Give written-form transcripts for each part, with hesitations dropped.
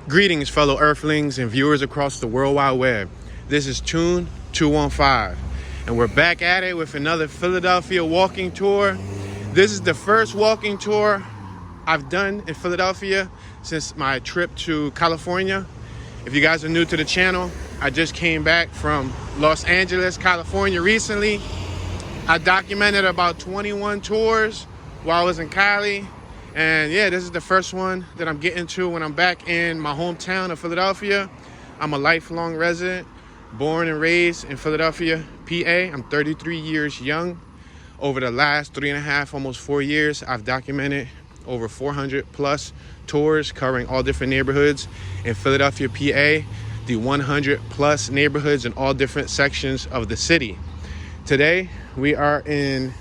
Greetings, fellow Earthlings and viewers across the World Wide Web. This is Tune 215, and we're back at it with another Philadelphia walking tour. This is the first walking tour I've done in Philadelphia since my trip to California. If you guys are new to the channel, I just came back from Los Angeles, California recently. I documented about 21 tours while I was in Cali. And yeah, this is the first one that I'm getting to when I'm back in my hometown of Philadelphia. I'm a lifelong resident, born and raised in Philadelphia, PA. I'm 33 years young. Over the last 3.5, almost 4 years, I've documented over 400 plus tours covering all different neighborhoods in Philadelphia, PA, the 100 plus neighborhoods in all different sections of the city. Today, we are in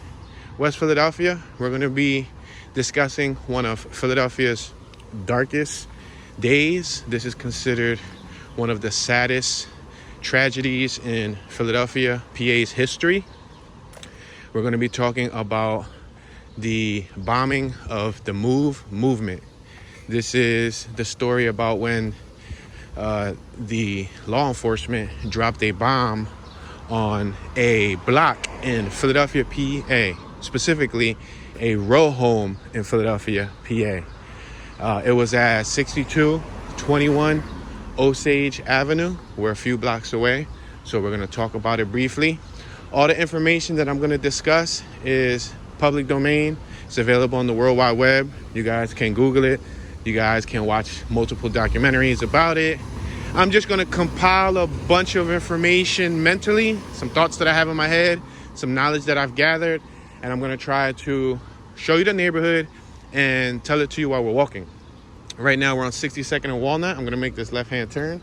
West Philadelphia. We're going to be discussing one of Philadelphia's darkest days. This is considered one of the saddest tragedies in Philadelphia, PA's history. We're going to be talking about the bombing of the MOVE movement. This is the story about when the law enforcement dropped a bomb on a block in Philadelphia, PA, specifically a row home in Philadelphia, PA. It was at 6221 Osage Avenue. We're a few blocks away, so we're going to talk about it briefly. All the information that I'm going to discuss is public domain. It's available on the World Wide Web. You guys can Google it. You guys can watch multiple documentaries about it. I'm just going to compile a bunch of information mentally, some thoughts that I have in my head, some knowledge that I've gathered, and I'm going to try to show you the neighborhood and tell it to you while we're walking. Right now, we're on 62nd and Walnut. I'm going to make this left-hand turn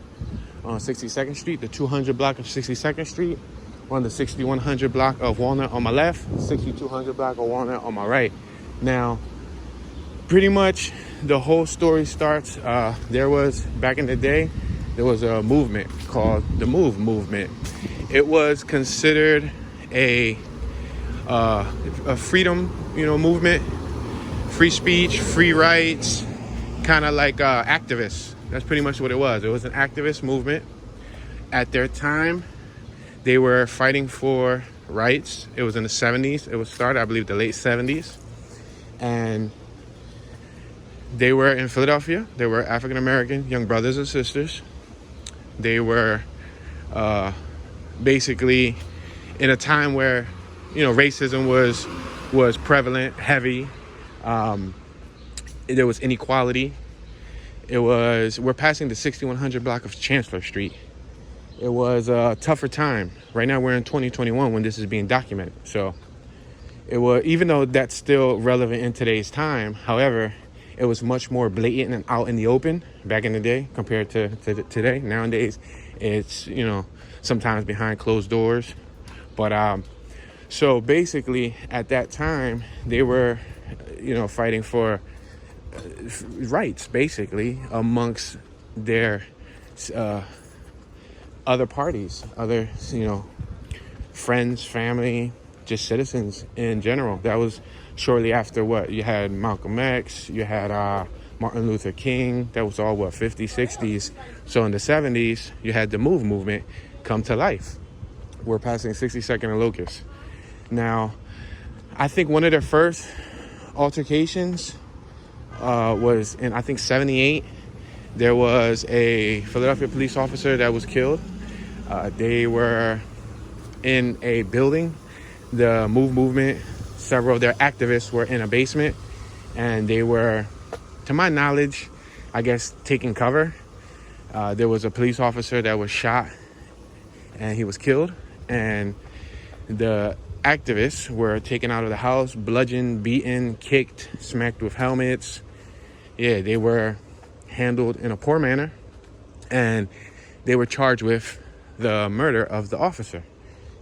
on 62nd Street, the 200 block of 62nd Street. We're on the 6100 block of Walnut on my left, 6200 block of Walnut on my right. Now, pretty much the whole story starts, back in the day, there was a movement called the MOVE movement. It was considered a freedom, movement, free speech, free rights, kind of like activists. That's pretty much what it was. It was an activist movement. At their time, they were fighting for rights. It was in the 70s. It was started, I believe, the late 70s. And they were in Philadelphia. They were African-American young brothers and sisters. They were basically in a time where racism was prevalent, heavy. There was inequality. We're passing the 6100 block of Chancellor Street. It was a tougher time. Right now we're in 2021 when this is being documented. So it was, even though that's still relevant in today's time, however, it was much more blatant and out in the open back in the day compared to today. Nowadays, it's, sometimes behind closed doors. But so basically, at that time, they were, fighting for rights, basically, amongst their other parties, other, friends, family, just citizens in general. That was shortly after you had Malcolm X, you had Martin Luther King. That was all 50s, 60s. So in the 70s, you had the MOVE movement come to life. We're passing 62nd and Locust. Now, I think one of their first altercations was in, I think, 78. There was a Philadelphia police officer that was killed. They were in a building. The MOVE movement, several of their activists were in a basement, and they were, to my knowledge, I guess, taking cover. There was a police officer that was shot, and he was killed. And the activists were taken out of the house, bludgeoned, beaten, kicked, smacked with helmets. Yeah, they were handled in a poor manner, and they were charged with the murder of the officer.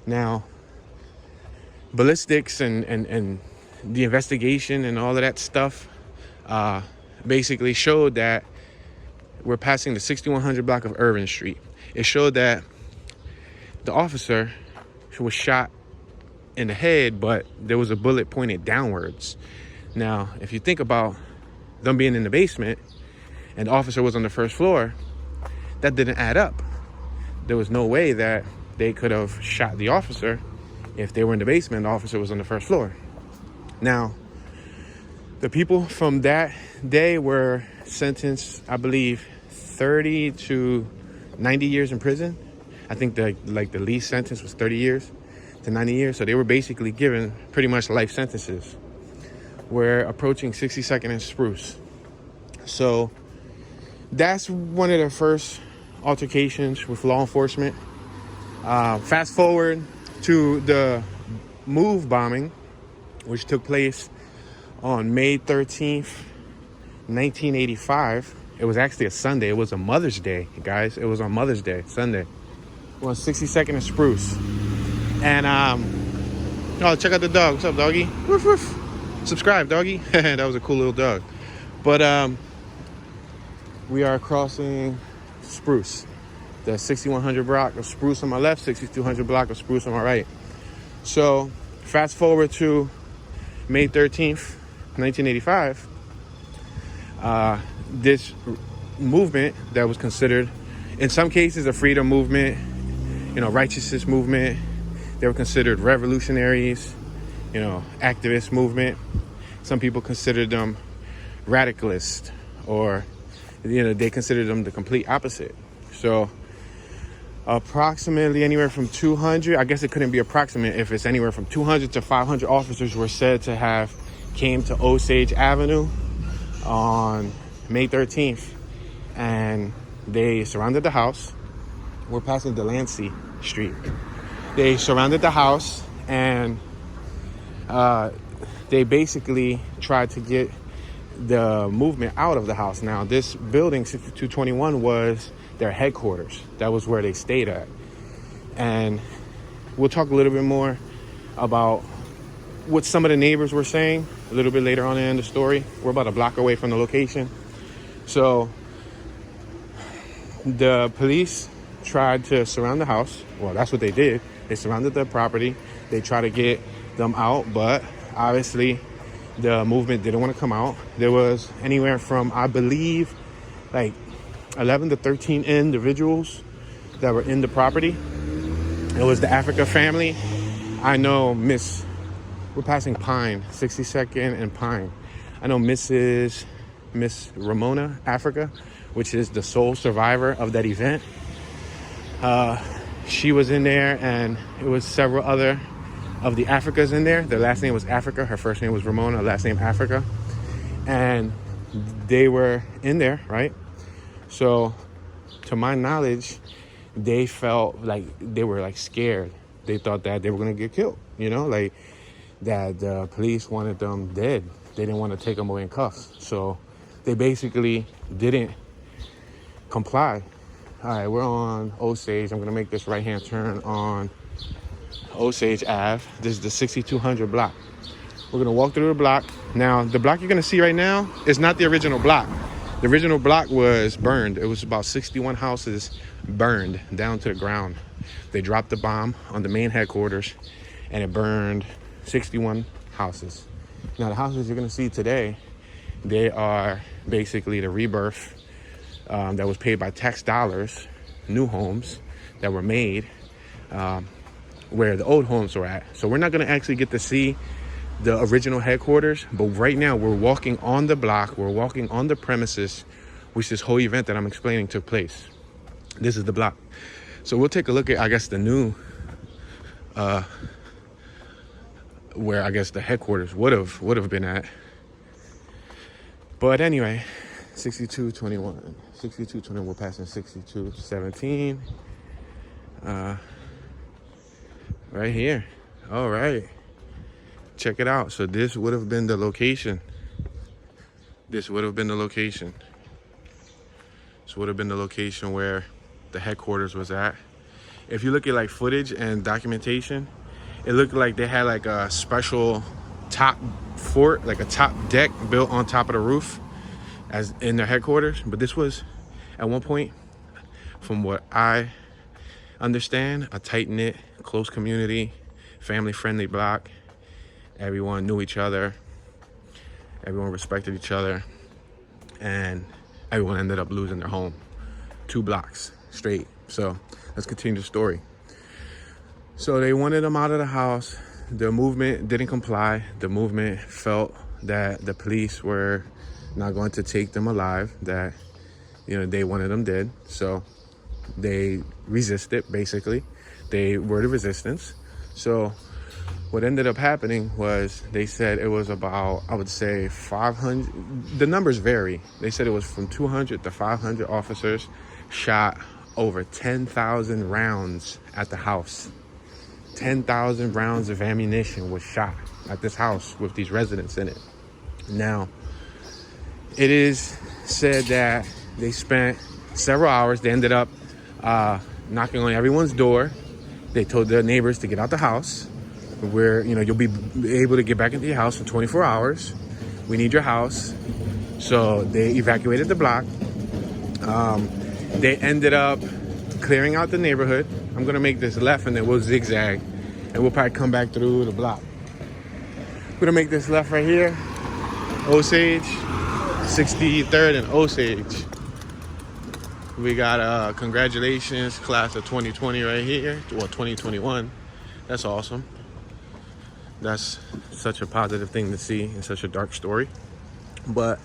Now, ballistics and the investigation and all of that stuff basically showed that we're passing the 6100 block of Irvin Street. It showed that the officer was shot in the head, but there was a bullet pointed downwards. Now, if you think about them being in the basement and the officer was on the first floor, that didn't add up. There was no way that they could have shot the officer if they were in the basement and the officer was on the first floor. Now, the people from that day were sentenced, I believe, 30 to 90 years in prison. I think the least sentence was 30 years to 90 years. So they were basically given pretty much life sentences. We're approaching 62nd and Spruce. So that's one of the first altercations with law enforcement. Fast forward to the Move bombing, which took place on May 13th, 1985. It was actually a Sunday. It was a Mother's Day, guys. It was on Mother's Day, Sunday. We're on 62nd and Spruce. And, oh, check out the dog. What's up, doggy? Woof, woof. Subscribe, doggy. That was a cool little dog. But we are crossing Spruce. The 6100 block of Spruce on my left, 6200 block of Spruce on my right. So fast forward to May 13th, 1985. This movement that was considered, in some cases, a freedom movement, righteousness movement. They were considered revolutionaries, activist movement. Some people considered them radicalist, or, they considered them the complete opposite. So approximately anywhere from 200, I guess it couldn't be approximate if it's anywhere from 200 to 500 officers were said to have came to Osage Avenue on May 13th, and they surrounded the house. We're passing Delancey Street. They surrounded the house, and they basically tried to get the movement out of the house. Now, this building, 6221, was their headquarters. That was where they stayed at. And we'll talk a little bit more about what some of the neighbors were saying a little bit later on in the story. We're about a block away from the location. So the police tried to surround the house. Well, that's what they did. They surrounded the property. They tried to get them out, but obviously the movement didn't want to come out. There was anywhere from, I believe, like 11 to 13 individuals that were in the property. It was the Africa family. I know we're passing Pine, 62nd and Pine. I know Miss Ramona Africa, which is the sole survivor of that event. She was in there, and it was several other of the Africas in there. Their last name was Africa. Her first name was Ramona, last name Africa. And they were in there, right? So to my knowledge, they felt like they were like scared. They thought that they were going to get killed, like that the police wanted them dead. They didn't want to take them away in cuffs. So they basically didn't comply. All right, we're on Osage. I'm going to make this right-hand turn on Osage Ave. This is the 6200 block. We're going to walk through the block. Now, the block you're going to see right now is not the original block. The original block was burned. It was about 61 houses burned down to the ground. They dropped the bomb on the main headquarters, and it burned 61 houses. Now, the houses you're going to see today, they are basically the rebirth that was paid by tax dollars, new homes that were made where the old homes were at. So we're not going to actually get to see the original headquarters, but right now we're walking on the block, we're walking on the premises which this whole event that I'm explaining took place. This is the block. So we'll take a look at, I guess, the new where I guess the headquarters would have been at. But anyway, 6221, we're passing 6217 right here. All right, check it out. So this would have been the location. This would have been the location where the headquarters was at. If you look at like footage and documentation, it looked like they had like a special top fort, like a top deck built on top of the roof as in their headquarters. But this was at one point, from what I understand, a tight-knit, close community, family-friendly block. Everyone knew each other. Everyone respected each other. And everyone ended up losing their home. 2 blocks straight. So let's continue the story. So they wanted them out of the house. The movement didn't comply. The movement felt that the police were not going to take them alive, that, you know, they wanted them dead. So they resisted, basically. They were the resistance. So what ended up happening was they said it was about, I would say 500, the numbers vary. They said it was from 200 to 500 officers shot over 10,000 rounds at the house. 10,000 rounds of ammunition was shot at this house with these residents in it. Now, it is said that they spent several hours. They ended up knocking on everyone's door. They told their neighbors to get out the house. Where, you know, you'll be able to get back into your house in 24 hours. We need your house. So they evacuated the block. They ended up clearing out the neighborhood. I'm gonna make this left and then we'll zigzag and we'll probably come back through the block. We're gonna make this left right here. Osage, 63rd and Osage. We got congratulations, class of 2020 right here. Well, 2021. That's awesome. That's such a positive thing to see in such a dark story. But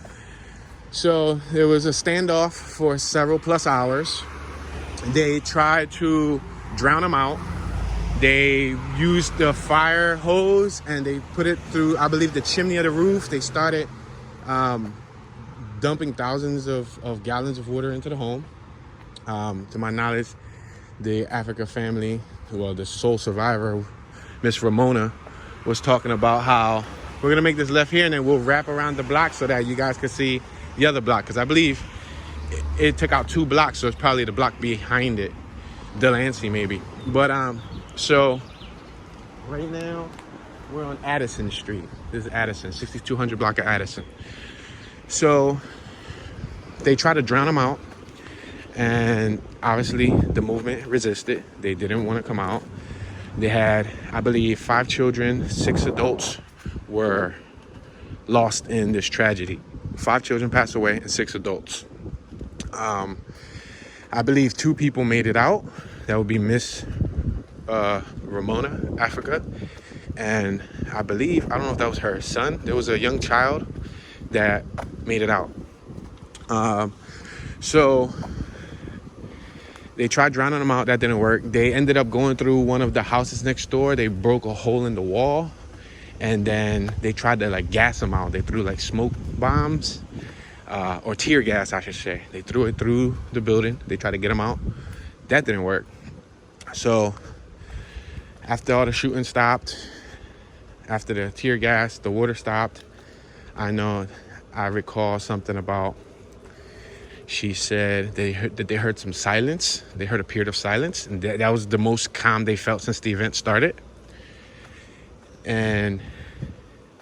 so there was a standoff for several plus hours. They tried to drown them out. They used the fire hose and they put it through, I believe, the chimney of the roof. They started dumping thousands of gallons of water into the home. To my knowledge, the Africa family, well, the sole survivor, Miss Ramona, was talking about how we're gonna make this left here and then we'll wrap around the block so that you guys can see the other block. Because I believe it took out 2 blocks, so it's probably the block behind it, Delancey maybe. But so right now we're on Addison Street. This is Addison, 6200 block of Addison. So they tried to drown them out, and obviously the movement resisted. They didn't want to come out. They had, I believe, 5 children, 6 adults were lost in this tragedy. 5 children passed away and 6 adults. I believe 2 people made it out. That would be Miss Ramona, Africa. And I believe, I don't know if that was her son. There was a young child that made it out. So they tried drowning them out. That didn't work. They ended up going through one of the houses next door. They broke a hole in the wall. And then they tried to like gas them out. They threw like smoke bombs, or tear gas, I should say. They threw it through the building. They tried to get them out. That didn't work. So after all the shooting stopped, after the tear gas, the water stopped, I recall something about, she said that they heard some silence. They heard a period of silence. And that was the most calm they felt since the event started. And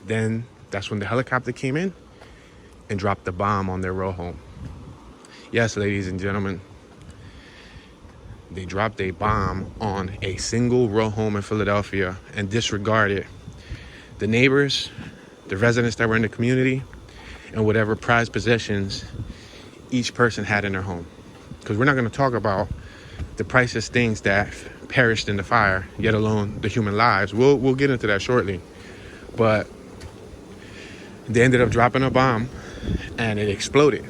then that's when the helicopter came in and dropped the bomb on their row home. Yes, ladies and gentlemen, they dropped a bomb on a single row home in Philadelphia and disregarded the neighbors, the residents that were in the community, and whatever prized possessions each person had in their home. Because we're not going to talk about the priceless things that perished in the fire, yet alone the human lives. We'll get into that shortly. But they ended up dropping a bomb and it exploded.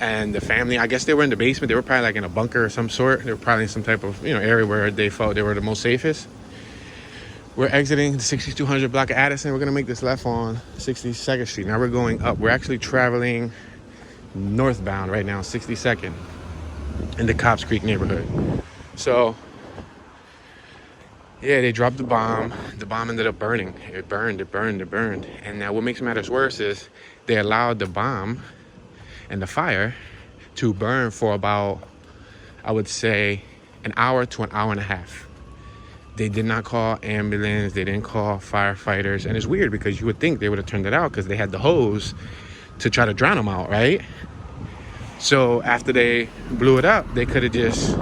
And the family, I guess they were in the basement. They were probably like in a bunker of some sort. They were probably in some type of, area where they felt they were the most safest. We're exiting the 6200 block of Addison. We're going to make this left on 62nd Street. Now we're going up. We're actually traveling northbound right now, 62nd, in the Cobbs Creek neighborhood. So, yeah, they dropped the bomb. The bomb ended up burning. It burned. And now what makes matters worse is they allowed the bomb and the fire to burn for about, I would say, an hour to an hour and a half. They did not call ambulance. They didn't call firefighters. And it's weird because you would think they would have turned it out because they had the hose to try to drown them out, right? So after they blew it up, they could have just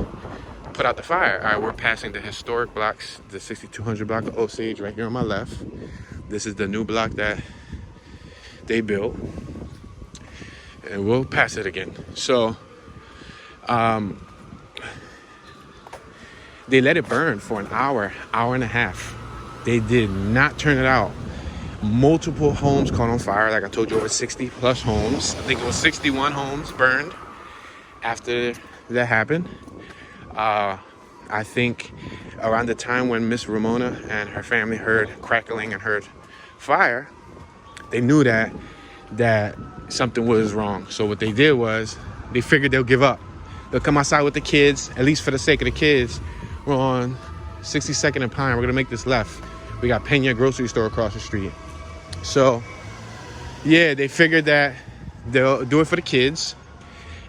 put out the fire. All right, we're passing the historic blocks, the 6200 block of Osage right here on my left. This is the new block that they built. and we'll pass it again. So they let it burn for an hour and a half. They did not turn it out. Multiple homes caught on fire. Like I told you, over 60 plus homes. I think it was 61 homes burned after that happened. I think around the time when Miss Ramona and her family heard crackling and heard fire, they knew that something was wrong. So what they did was they figured they'll give up. They'll come outside with the kids, at least for the sake of the kids. We're on 62nd and Pine. We're gonna make this left. We got Pena grocery store across the street. So yeah, they figured that they'll do it for the kids,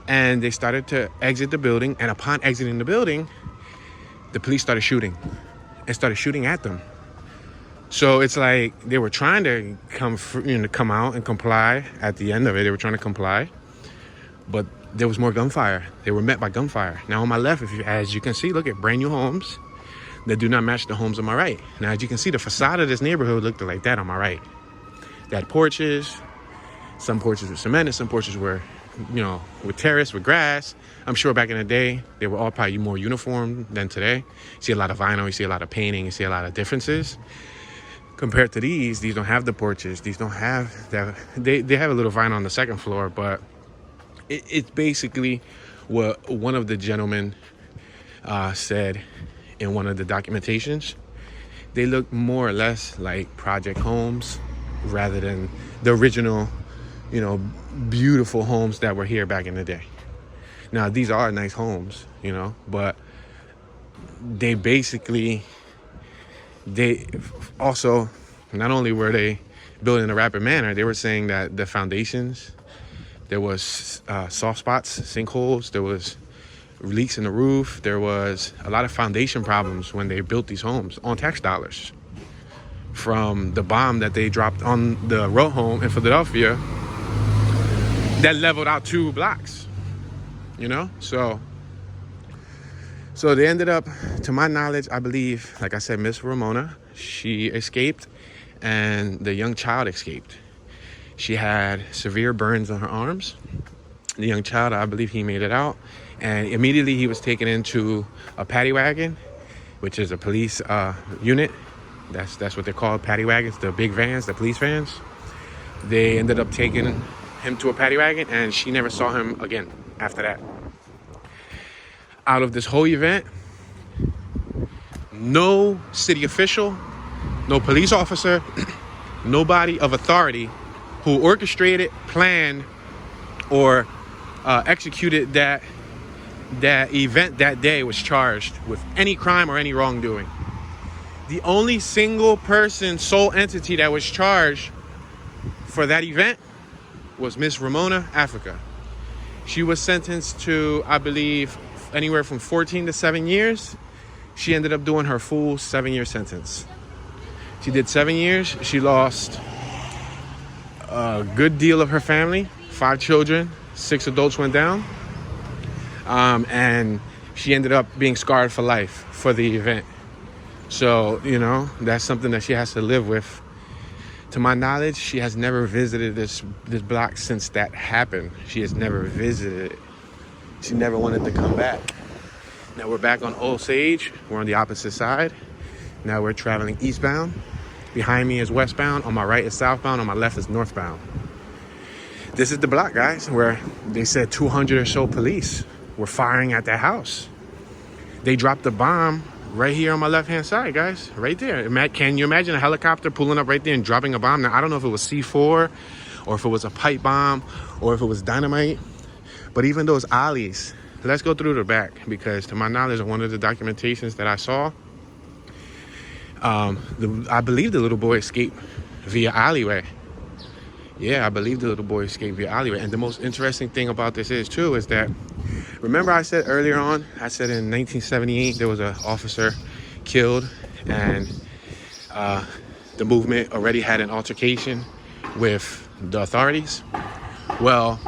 and they started to exit the building. And upon exiting the building, the police started shooting at them. So it's like they were trying to come out and comply. At the end of it, they were trying to comply, but there was more gunfire. They were met by gunfire. Now on my left, as you can see, look at brand new homes that do not match the homes on my right. Now, as you can see, the facade of this neighborhood looked like that on my right. They had porches. Some porches were cemented. Some porches were, with terrace, with grass. I'm sure back in the day, they were all probably more uniform than today. You see a lot of vinyl. You see a lot of painting. You see a lot of differences. Compared to these don't have the porches. These don't have that. They have a little vinyl on the second floor, but it's basically what one of the gentlemen said in one of the documentations. They look more or less like project homes rather than the original, beautiful homes that were here back in the day. Now, these are nice homes, but they also, not only were they built in a rapid manner, they were saying that the foundations, there was soft spots, sinkholes, there was leaks in the roof, there was a lot of foundation problems when they built these homes on tax dollars from the bomb that they dropped on the row home in Philadelphia that leveled out 2 blocks, So they ended up, to my knowledge, I believe, like I said, Miss Ramona, she escaped, and the young child escaped. She had severe burns on her arms. The young child, I believe he made it out, and immediately he was taken into a paddy wagon, which is a police unit. That's what they're called, paddy wagons, the big vans, the police vans. They ended up taking him to a paddy wagon, and she never saw him again after that. Out of this whole event, no city official, no police officer, nobody of authority who orchestrated, planned, or executed that event that day was charged with any crime or any wrongdoing. The only single person, sole entity that was charged for that event was Miss Ramona Africa. She was sentenced to, I believe, anywhere from 14 to 7 years. She ended up doing her full 7-year sentence. She did 7 years. She lost a good deal of her family, 5 children, 6 adults went down. And she ended up being scarred for life for the event. So, that's something that she has to live with. To my knowledge, she has never visited this block since that happened. She has never visited it. She never wanted to come back. Now we're back on Osage. We're on the opposite side. Now we're traveling eastbound. Behind me is westbound. On my right is southbound. On my left is northbound. This is the block, guys, where they said 200 or so police were firing at that house. They dropped the bomb right here on my left-hand side, guys. Right there. Can you imagine a helicopter pulling up right there and dropping a bomb? Now, I don't know if it was C4 or if it was a pipe bomb or if it was dynamite. But even those alleys, let's go through the back, because to my knowledge, one of the documentations that I saw, I believe the little boy escaped via alleyway. Yeah, I believe the little boy escaped via alleyway. And the most interesting thing about this is that, remember I said earlier on, I said in 1978, there was an officer killed, and the movement already had an altercation with the authorities. Well,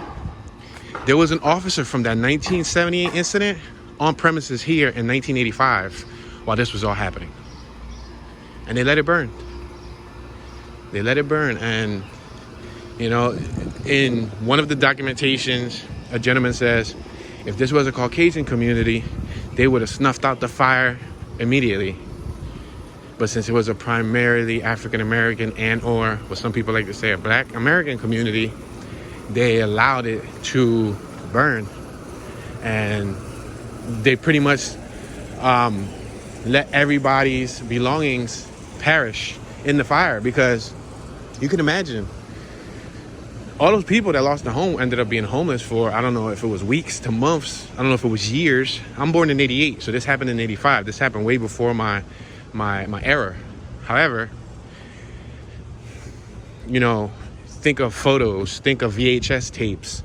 there was an officer from that 1978 incident on premises here in 1985 while this was all happening. And they let it burn. They let it burn. And, In one of the documentations, a gentleman says, if this was a Caucasian community, they would have snuffed out the fire immediately. But since it was a primarily African-American and or what some people like to say a Black American community, they allowed it to burn. And they pretty much let everybody's belongings perish in the fire, because you can imagine all those people that lost their home ended up being homeless for, I don't know if it was weeks to months. I don't know if it was years. I'm born in 88, so this happened in 85. This happened way before my era. However, you know, think of photos, think of VHS tapes,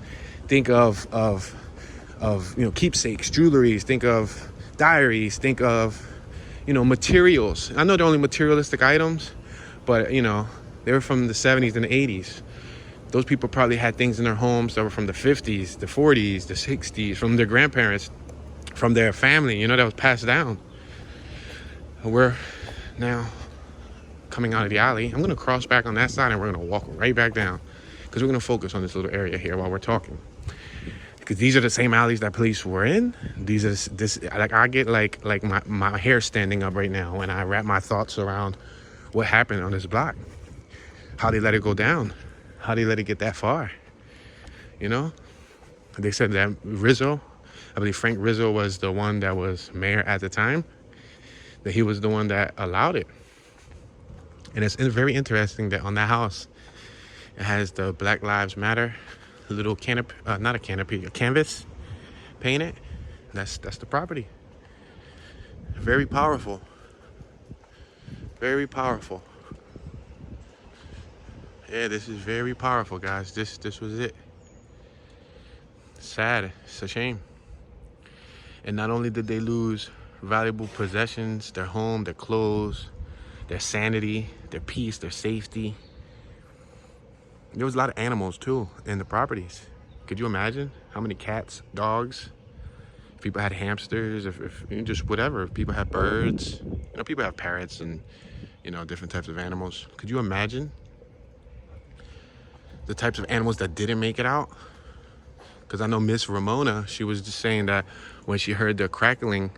think of you know, keepsakes, jewelries, think of diaries, think of, you know, materials. I know they're only materialistic items, but you know, they were from the 70s and the 80s. Those people probably had things in their homes that were from the 50s, the 40s, the 60s, from their grandparents, from their family, you know, that was passed down. We're now coming out of the alley. I'm going to cross back on that side and we're going to walk right back down, because we're going to focus on this little area here while we're talking. Because these are the same alleys that police were in. These are this, like, I get like my hair standing up right now when I wrap my thoughts around what happened on this block. How they let it go down. How they let it get that far. You know? They said that Rizzo, I believe Frank Rizzo was the one that was mayor at the time, that he was the one that allowed it. And it's very interesting that on that house, it has the Black Lives Matter little canopy, not a canopy, a canvas painted. That's the property. Very powerful. Very powerful. Yeah, this is very powerful, guys. This was it. Sad. It's a shame. And not only did they lose valuable possessions, their home, their clothes, their sanity, their peace, their safety. There was a lot of animals too in the properties. Could you imagine how many cats, dogs, if people had hamsters, if just whatever, if people had birds, you know, people have parrots and, you know, different types of animals. Could you imagine the types of animals that didn't make it out? Because I know Miss Ramona, she was just saying that when she heard the crackling,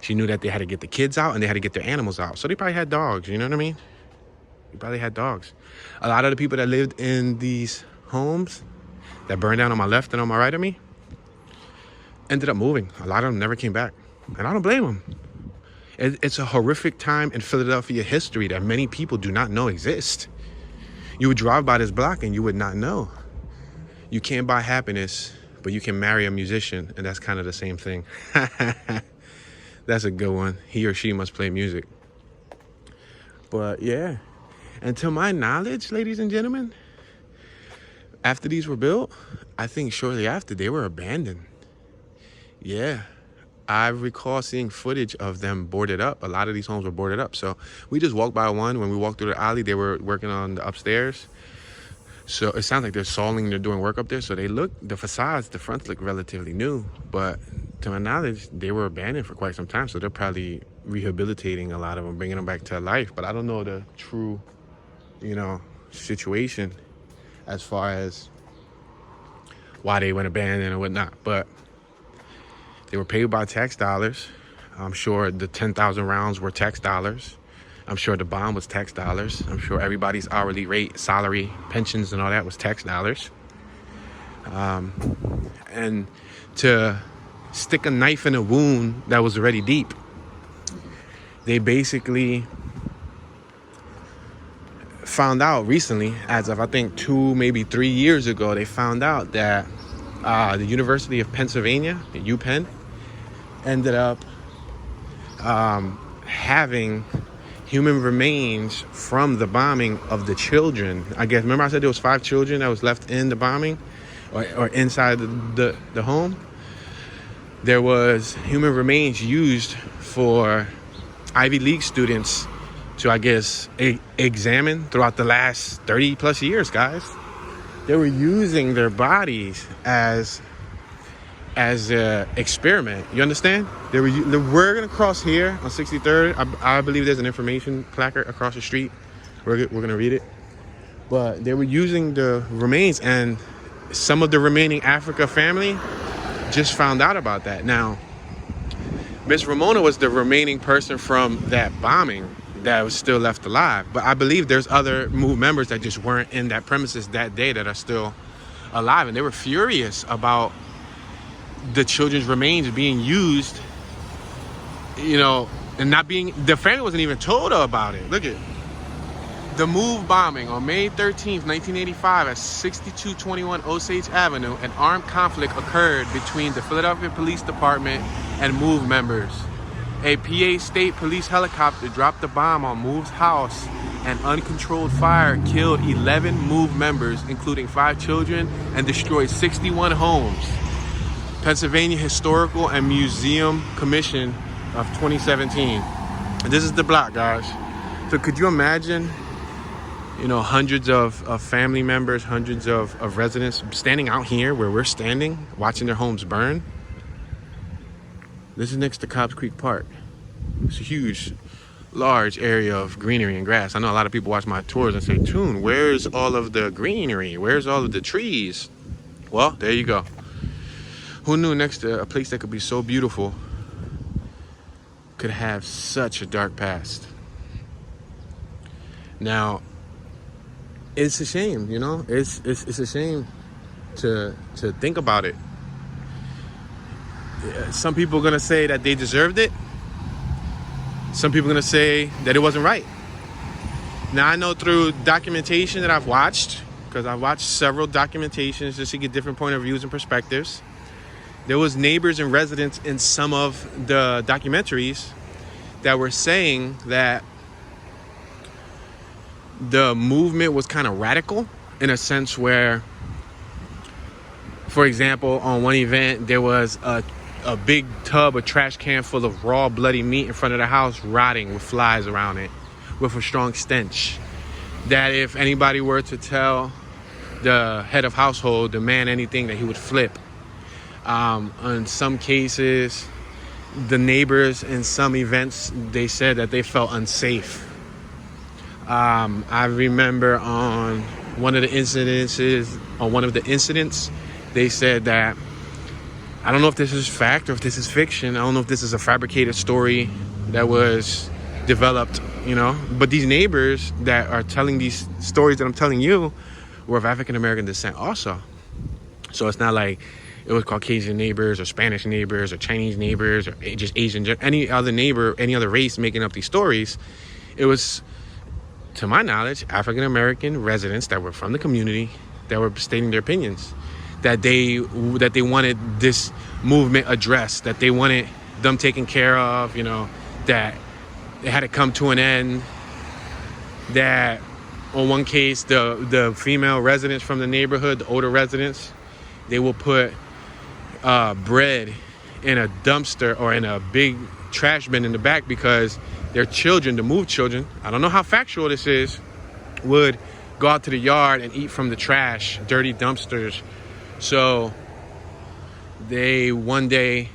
she knew that they had to get the kids out and they had to get their animals out. So they probably had dogs, you know what I mean? They probably had dogs. A lot of the people that lived in these homes that burned down on my left and on my right of me ended up moving. A lot of them never came back. And I don't blame them. It's a horrific time in Philadelphia history that many people do not know exists. You would drive by this block and you would not know. You can't buy happiness, but you can marry a musician, and that's kind of the same thing. That's a good one. He or she must play music. But yeah, and to my knowledge, ladies and gentlemen, after these were built, I think shortly after, they were abandoned. Yeah, I recall seeing footage of them boarded up. A lot of these homes were boarded up. So we just walked by one. When we walked through the alley, they were working on the upstairs. So it sounds like they're sawing, they're doing work up there. So they look, the facades, the fronts look relatively new. But to my knowledge, they were abandoned for quite some time. So they're probably rehabilitating a lot of them, bringing them back to life. But I don't know the true, you know, situation as far as why they went abandoned and whatnot. But they were paid by tax dollars. I'm sure the 10,000 rounds were tax dollars. I'm sure the bomb was tax dollars. I'm sure everybody's hourly rate, salary, pensions, and all that was tax dollars. And to stick a knife in a wound that was already deep, they basically found out recently, as of I think 2, maybe 3 years ago, they found out that the University of Pennsylvania, UPenn, ended up having human remains from the bombing of the children. I guess, remember I said there was 5 children that was left in the bombing or inside the home? There was human remains used for Ivy League students to, I guess, examine throughout the last 30 plus years, guys. They were using their bodies as an experiment. You understand? We're gonna cross here on 63rd. I believe there's an information placard across the street. We're gonna read it. But they were using the remains, and some of the remaining Africa family just found out about that. Now, Miss Ramona was the remaining person from that bombing that was still left alive. But I believe there's other MOVE members that just weren't in that premises that day that are still alive. And they were furious about the children's remains being used, you know, and not being, the family wasn't even told about it. Look at the MOVE bombing on May 13th, 1985 at 6221 Osage Avenue. An armed conflict occurred between the Philadelphia Police Department and MOVE members. A PA State Police helicopter dropped a bomb on MOVE's house. An uncontrolled fire killed 11 MOVE members, including 5 children, and destroyed 61 homes. Pennsylvania Historical and Museum Commission of 2017. And this is the block, guys. So could you imagine, you know, hundreds of family members, hundreds of residents standing out here where we're standing, watching their homes burn? This is next to Cobb's Creek Park. It's a huge, large area of greenery and grass. I know a lot of people watch my tours and say, Toon, where's all of the greenery? Where's all of the trees? Well, there you go. Who knew next to a place that could be so beautiful could have such a dark past? Now, it's a shame, you know? It's a shame to think about it. Some people are gonna say that they deserved it. Some people are gonna say that it wasn't right. Now, I know through documentation that I've watched, because I've watched several documentations just to get different point of views and perspectives, there was neighbors and residents in some of the documentaries that were saying that the movement was kind of radical in a sense where, for example, on one event, there was a big tub, a trash can full of raw, bloody meat in front of the house, rotting with flies around it, with a strong stench. That if anybody were to tell the head of household, the man, anything, that he would flip. In some cases, the neighbors in some events, they said that they felt unsafe. I remember on one of the incidents, they said that, I don't know if this is fact or if this is fiction. I don't know if this is a fabricated story that was developed, you know. But these neighbors that are telling these stories that I'm telling you were of African American descent also. So it's not like it was Caucasian neighbors or Spanish neighbors or Chinese neighbors or just Asian, any other neighbor, any other race making up these stories. It was, to my knowledge, African American residents that were from the community that were stating their opinions, that they wanted this movement addressed, that they wanted them taken care of, you know, that it had to come to an end, that on one case, the female residents from the neighborhood, the older residents, they will put bread in a dumpster or in a big trash bin in the back because their children, the MOVE children, I don't know how factual this is, would go out to the yard and eat from the trash, dirty dumpsters. So they one day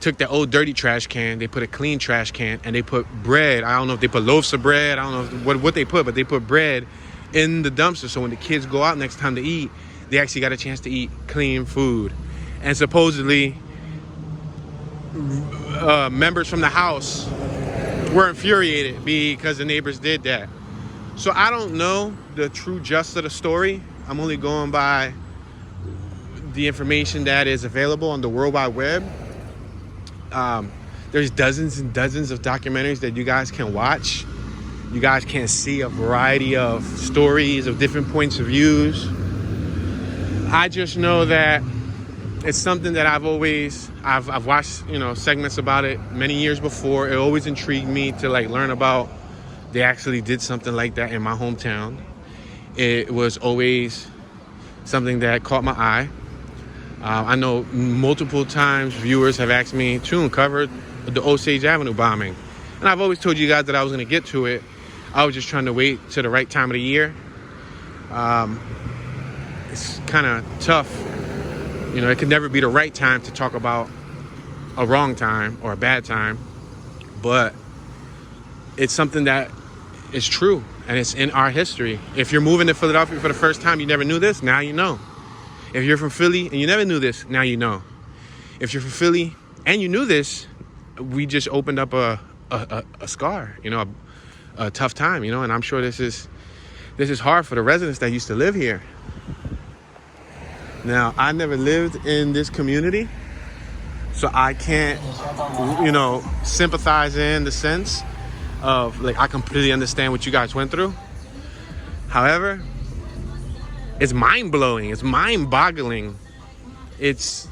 took that old dirty trash can, they put a clean trash can, and they put bread. I don't know if they put loaves of bread, I don't know what they put, but they put bread in the dumpster. So when the kids go out next time to eat, they actually got a chance to eat clean food. And supposedly, members from the house were infuriated because the neighbors did that. So I don't know the true gist of the story. I'm only going by the information that is available on the World Wide Web. There's dozens and dozens of documentaries that you guys can watch. You guys can see a variety of stories of different points of views. I just know that it's something that I've watched, you know, segments about it many years before. It always intrigued me to like learn about, they actually did something like that in my hometown. It was always something that caught my eye. I know multiple times viewers have asked me to cover the Osage Avenue bombing. And I've always told you guys that I was going to get to it. I was just trying to wait to the right time of the year. It's kind of tough. You know, it could never be the right time to talk about a wrong time or a bad time. But it's something that is true and it's in our history. If you're moving to Philadelphia for the first time, you never knew this, now you know. If you're from Philly and you never knew this, now you know. If you're from Philly and you knew this, we just opened up a scar, you know, a tough time, you know, and I'm sure this is hard for the residents that used to live here. Now, I never lived in this community, so I can't, you know, sympathize in the sense of, like, I completely understand what you guys went through. However, it's mind-blowing. It's mind-boggling. It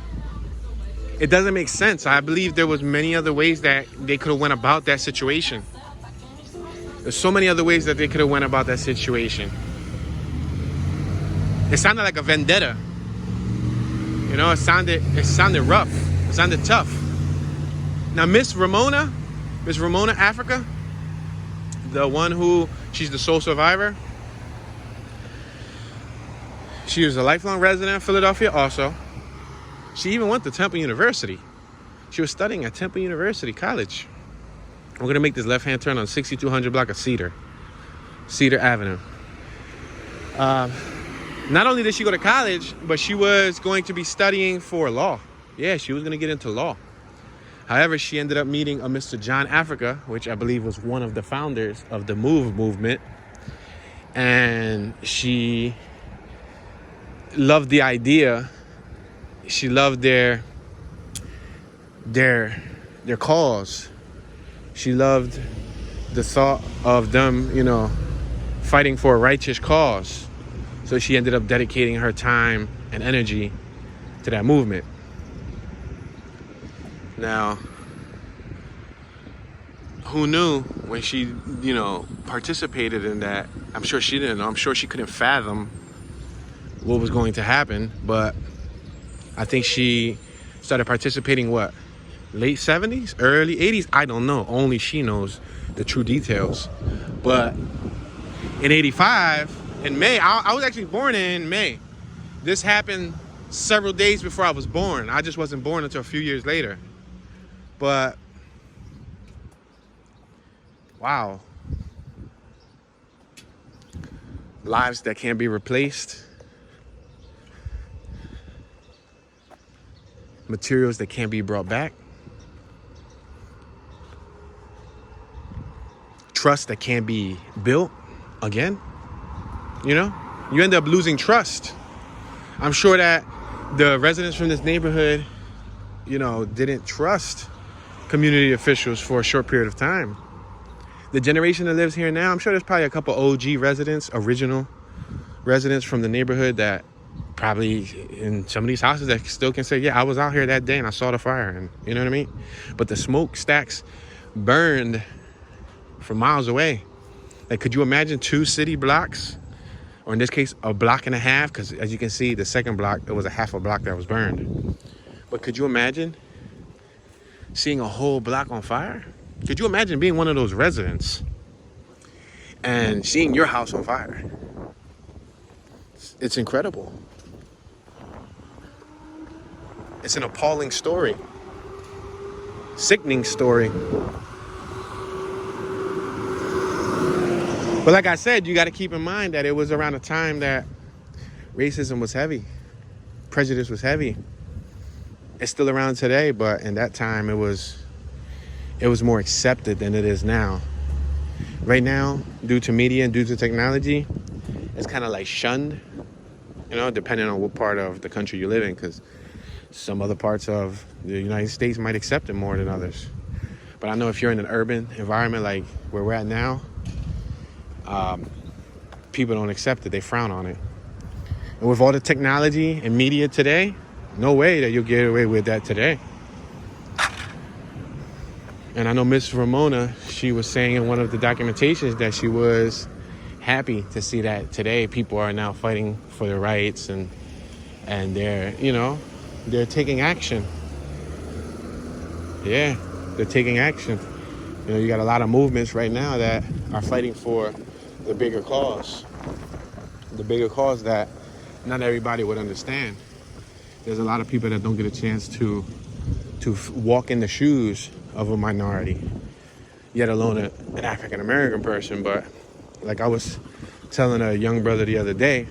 doesn't make sense. I believe there was many other ways that they could have went about that situation. There's so many other ways that they could have went about that situation. It sounded like a vendetta. You know, it sounded rough. It sounded tough. Now, Miss Ramona Africa, the one who, she's the sole survivor. She was a lifelong resident of Philadelphia also. She even went to Temple University. She was studying at Temple University College. We're going to make this left-hand turn on 6200 block of Cedar Avenue. Not only did she go to college, but she was going to be studying for law. Yeah, she was going to get into law. However, she ended up meeting a Mr. John Africa, which I believe was one of the founders of the movement. And she loved the idea. She loved their cause. She loved the thought of them, you know, fighting for a righteous cause. So she ended up dedicating her time and energy to that movement. Now, who knew when she, you know, participated in that? I'm sure she didn't know. I'm sure she couldn't fathom what was going to happen. But I think she started participating, what, late 70s, early 80s? I don't know. Only she knows the true details. But in 85, in May, I was actually born in May. This happened several days before I was born. I just wasn't born until a few years later. But, wow. Lives that can't be replaced. Materials that can't be brought back. Trust that can't be built again. You know, you end up losing trust. I'm sure that the residents from this neighborhood, you know, didn't trust community officials for a short period of time. The generation that lives here now, I'm sure there's probably a couple OG residents, original residents from the neighborhood that probably in some of these houses that still can say, yeah, I was out here that day and I saw the fire, and you know what I mean? But the smokestacks burned from miles away. Like, could you imagine 2 city blocks? Or in this case, a block and a half, because as you can see, the second block, it was a half a block that was burned. But could you imagine seeing a whole block on fire? Could you imagine being one of those residents and seeing your house on fire? It's incredible. It's an appalling story. Sickening story. But like I said, you got to keep in mind that it was around a time that racism was heavy. Prejudice was heavy. It's still around today, but in that time it was more accepted than it is now. Right now, due to media and due to technology, it's kind of like shunned, you know, depending on what part of the country you live in, because some other parts of the United States might accept it more than others. But I know if you're in an urban environment like where we're at now, people don't accept it. They frown on it. And with all the technology and media today, no way that you'll get away with that today. And I know Miss Ramona, she was saying in one of the documentations that she was happy to see that today people are now fighting for their rights, and they're, you know, they're taking action. Yeah, they're taking action. You know, you got a lot of movements right now that are fighting for the bigger cause. The bigger cause that not everybody would understand. There's a lot of people that don't get a chance to walk in the shoes of a minority, yet alone an African American person. But like I was telling a young brother the other day,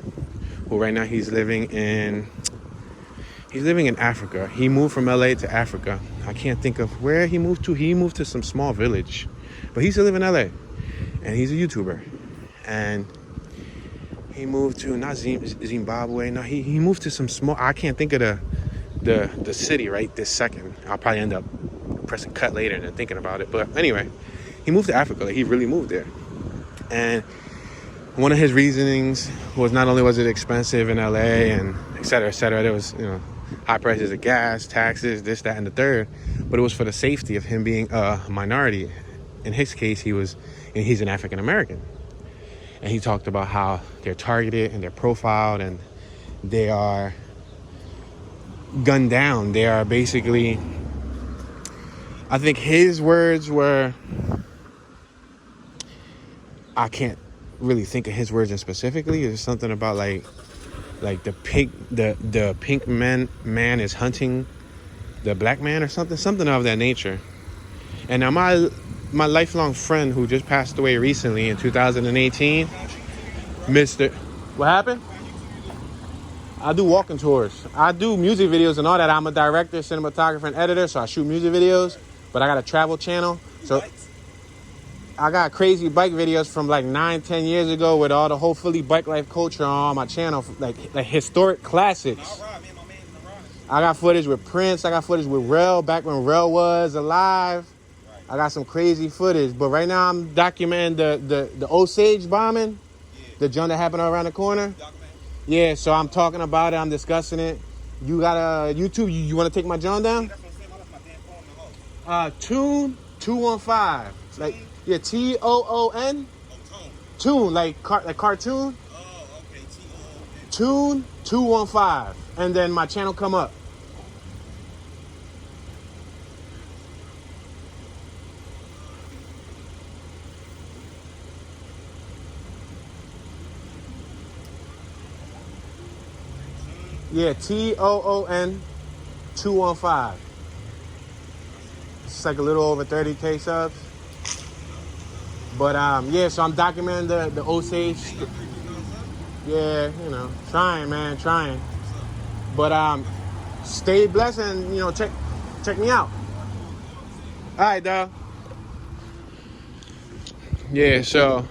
who right now he's living in He's living in Africa. He moved from LA to Africa. I can't think of where he moved to. He moved to some small village, but he still lives in LA, and he's a YouTuber. And he moved to not Zimbabwe. No, he moved to some small. I can't think of the city right this second. I'll probably end up pressing cut later and then thinking about it. But anyway, he moved to Africa. Like, he really moved there. And one of his reasonings was not only was it expensive in LA and et cetera, there was, high prices of gas, taxes, this, that, and the third, but it was for the safety of him being a minority. In his case, he's an African American. And he talked about how they're targeted and they're profiled and they are gunned down. They are basically, I think his words were, I can't really think of his words in specifically. It's something about like the pink man is hunting the black man or something of that nature. And now my lifelong friend who just passed away recently in 2018, what happened? I do walking tours. I do music videos and all that. I'm a director, cinematographer, and editor, so I shoot music videos, but I got a travel channel. So I got crazy bike videos from like 9-10 years ago with all the whole fully bike life culture on my channel, like historic classics. I got footage with Prince. I got footage with Rel back when Rel was alive. I got some crazy footage, but right now I'm documenting the Osage bombing, the joint that happened around the corner. Yeah, so I'm talking about it. I'm discussing it. You got a YouTube? You want to take my joint down? Tune 215. Like, yeah, Toon. Tune, like cartoon. Oh, okay. Tune 215, and then my channel come up. Yeah, TOON 215. It's like a little over 30K subs. But yeah, so I'm documenting the Osage. Yeah, trying. But stay blessed and check me out. All right, dog. Yeah, so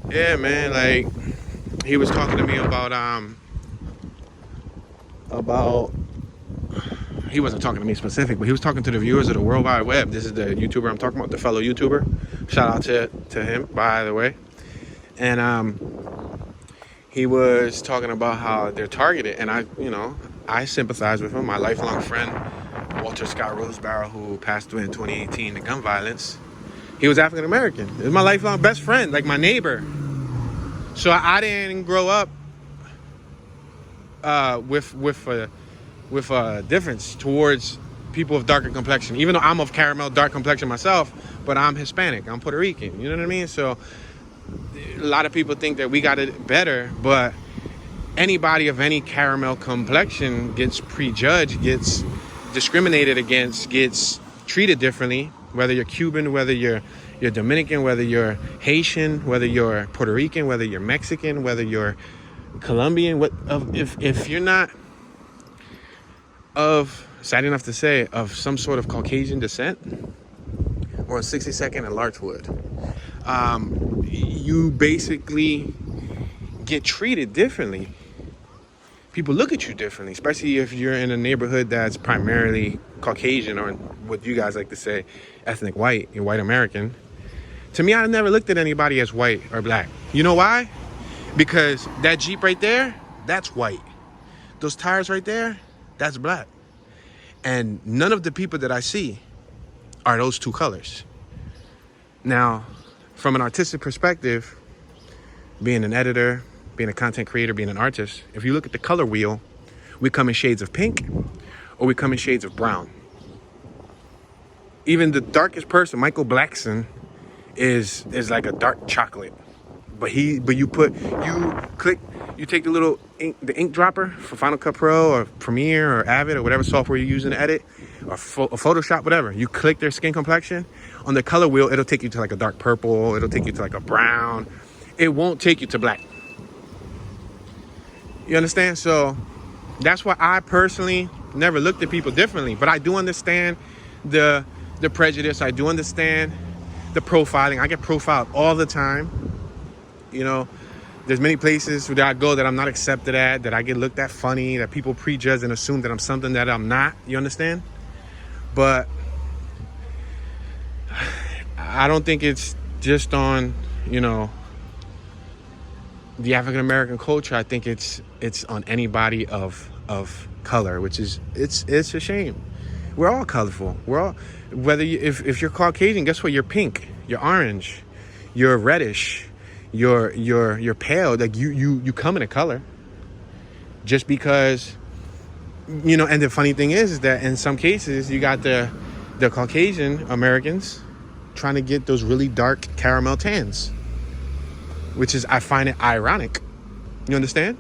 yeah, man, like he was talking to me about he wasn't talking to me specific, but he was talking to the viewers of the World Wide Web. This is the YouTuber I'm talking about, the fellow YouTuber. Shout out to him, by the way. And he was talking about how they're targeted, and I sympathize with him. My lifelong friend, Walter Scott Rosebarrow, who passed away in 2018 to gun violence. He was African American. He was my lifelong best friend, like my neighbor. So I didn't grow up with a difference towards people of darker complexion, even though I'm of caramel dark complexion myself, but I'm Hispanic, I'm Puerto Rican, you know what I mean? So a lot of people think that we got it better, but anybody of any caramel complexion gets prejudged, gets discriminated against, gets treated differently, whether you're Cuban, whether you're Dominican, whether you're Haitian, whether you're Puerto Rican, whether you're Mexican, whether you're Colombian, if you're not of, sad enough to say, of some sort of Caucasian descent or a 62nd and Larchwood, you basically get treated differently. People look at you differently, especially if you're in a neighborhood that's primarily Caucasian, or what you guys like to say, ethnic white, you're white American. To me, I've never looked at anybody as white or black. You know why? Because that Jeep right there, that's white. Those tires right there, that's black. And none of the people that I see are those two colors. Now, from an artistic perspective, being an editor, being a content creator, being an artist, if you look at the color wheel, we come in shades of pink or we come in shades of brown. Even the darkest person, Michael Blackson, is like a dark chocolate. But you take the little ink dropper for Final Cut Pro or Premiere or Avid or whatever software you're using to edit, or Photoshop, whatever. You click their skin complexion on the color wheel, it'll take you to like a dark purple, it'll take you to like a brown. It won't take you to black. You understand? So that's why I personally never looked at people differently. But I do understand the prejudice. I do understand the profiling. I get profiled all the time. You know, there's many places that I go that I'm not accepted at, that I get looked at funny, that people prejudge and assume that I'm something that I'm not. You understand? But I don't think it's just on, you know, the African American culture. I think it's on anybody of color, which is it's a shame. We're all colorful. We're all, whether you, if you're Caucasian, guess what? You're pink, you're orange, you're reddish, you're pale. Like you come in a color. Just because, you know. And the funny thing is that in some cases you got the Caucasian Americans trying to get those really dark caramel tans, which is, I find it ironic. You understand?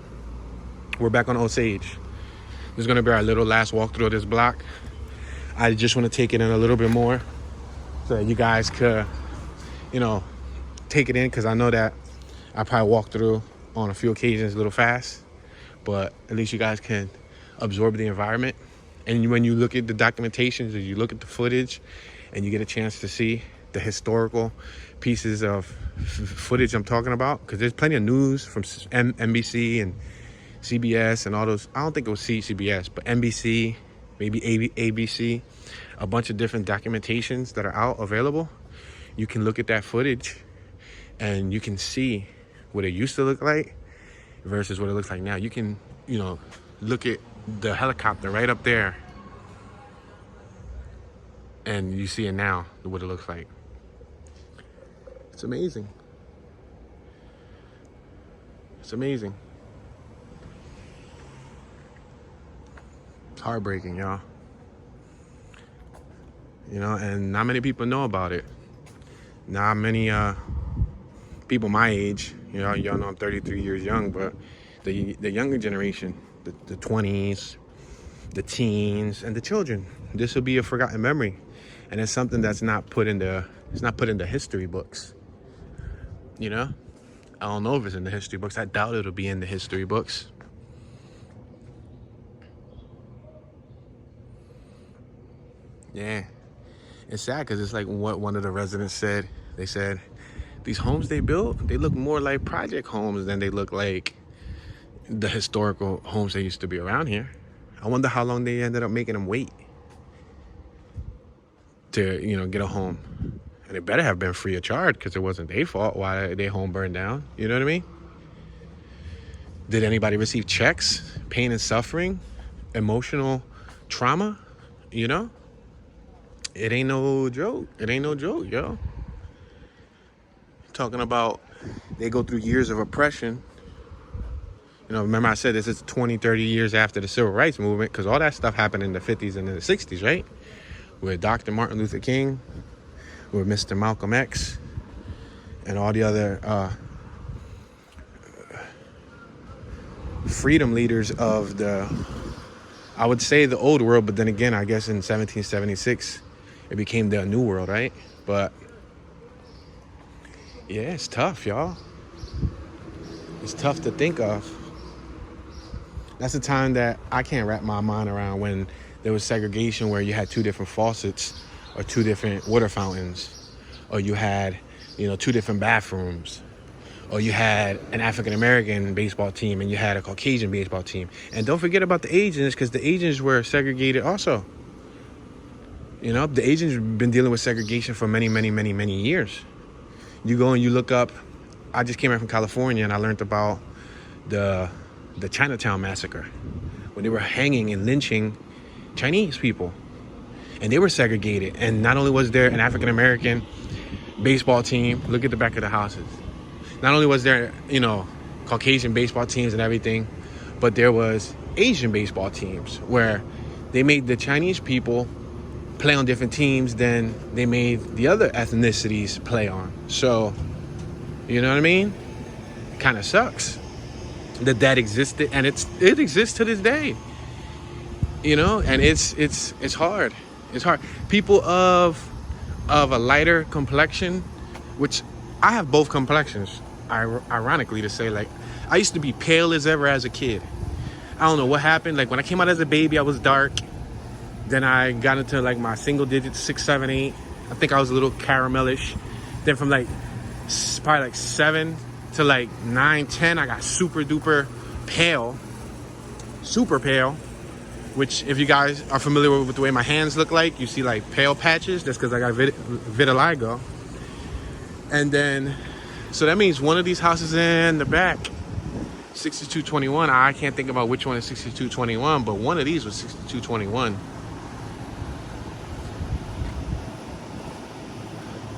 We're back on Osage. This is going to be our little last walk through of this block. I just want to take it in a little bit more so that you guys could, you know, take it in, because I know that I probably walk through on a few occasions a little fast, but at least you guys can absorb the environment. And when you look at the documentations, or you look at the footage, and you get a chance to see the historical pieces of footage I'm talking about, because there's plenty of news from NBC and CBS and all those. I don't think it was CBS, but NBC, maybe ABC, a bunch of different documentations that are out available. You can look at that footage and you can see what it used to look like versus what it looks like now. You can, you know, look at the helicopter right up there and you see it now, what it looks like. It's amazing. It's amazing. It's heartbreaking, y'all. You know, and not many people know about it. Not many people my age, you know, y'all know I'm 33 years young, but the younger generation, the 20s, the teens, and the children, this will be a forgotten memory. And it's something that's not put in the history books. You know, I don't know if it's in the history books. I doubt it'll be in the history books. Yeah, it's sad because it's like what one of the residents said. They said these homes they built, they look more like project homes than they look like the historical homes that used to be around here. I wonder how long they ended up making them wait to, you know, get a home. And it better have been free of charge, because it wasn't their fault why their home burned down. You know what I mean? Did anybody receive checks, pain and suffering, emotional trauma? You know? It ain't no joke. It ain't no joke, yo. Talking about they go through years of oppression. You know, remember I said this is 20, 30 years after the Civil Rights Movement, because all that stuff happened in the 50s and in the 60s, right? With Dr. Martin Luther King, with Mr. Malcolm X, and all the other freedom leaders of the, I would say the old world, but then again, I guess in 1776, it became the new world, right? But yeah, it's tough, y'all. It's tough to think of. That's a time that I can't wrap my mind around, when there was segregation where you had two different faucets or two different water fountains, or you had, you know, two different bathrooms, or you had an African-American baseball team and you had a Caucasian baseball team. And don't forget about the Asians, because the Asians were segregated also. You know, the Asians have been dealing with segregation for many, many, many, many years. You go and you look up, I just came back from California and I learned about the Chinatown Massacre, when they were hanging and lynching Chinese people. And they were segregated. And not only was there an African-American baseball team, look at the back of the houses. Not only was there, you know, Caucasian baseball teams and everything, but there was Asian baseball teams where they made the Chinese people play on different teams than they made the other ethnicities play on. So, you know what I mean? It kind of sucks that existed, and it exists to this day. You know, and it's hard. It's hard. People of a lighter complexion, which I have both complexions, ironically to say, like I used to be pale as ever as a kid. I don't know what happened. Like when I came out as a baby, I was dark. Then I got into like my single digits, 6, 7, 8. I think I was a little caramelish. Then from like probably like 7 to like 9, 10, I got super duper pale. Super pale. Which if you guys are familiar with the way my hands look like, you see like pale patches. That's because I got vitiligo. And then, so that means one of these houses in the back, 6221. I can't think about which one is 6221, but one of these was 6221.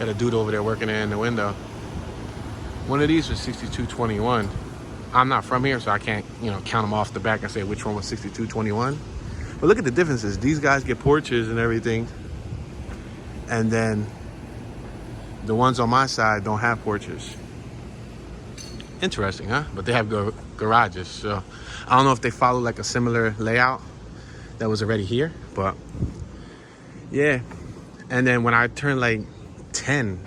Got a dude over there working in the window. One of these was 6221. I'm not from here, so I can't, count them off the back and say which one was 6221. But look at the differences. These guys get porches and everything. And then the ones on my side don't have porches. Interesting, huh? But they have garages. So I don't know if they follow like a similar layout that was already here. But yeah. And then when I turned like 10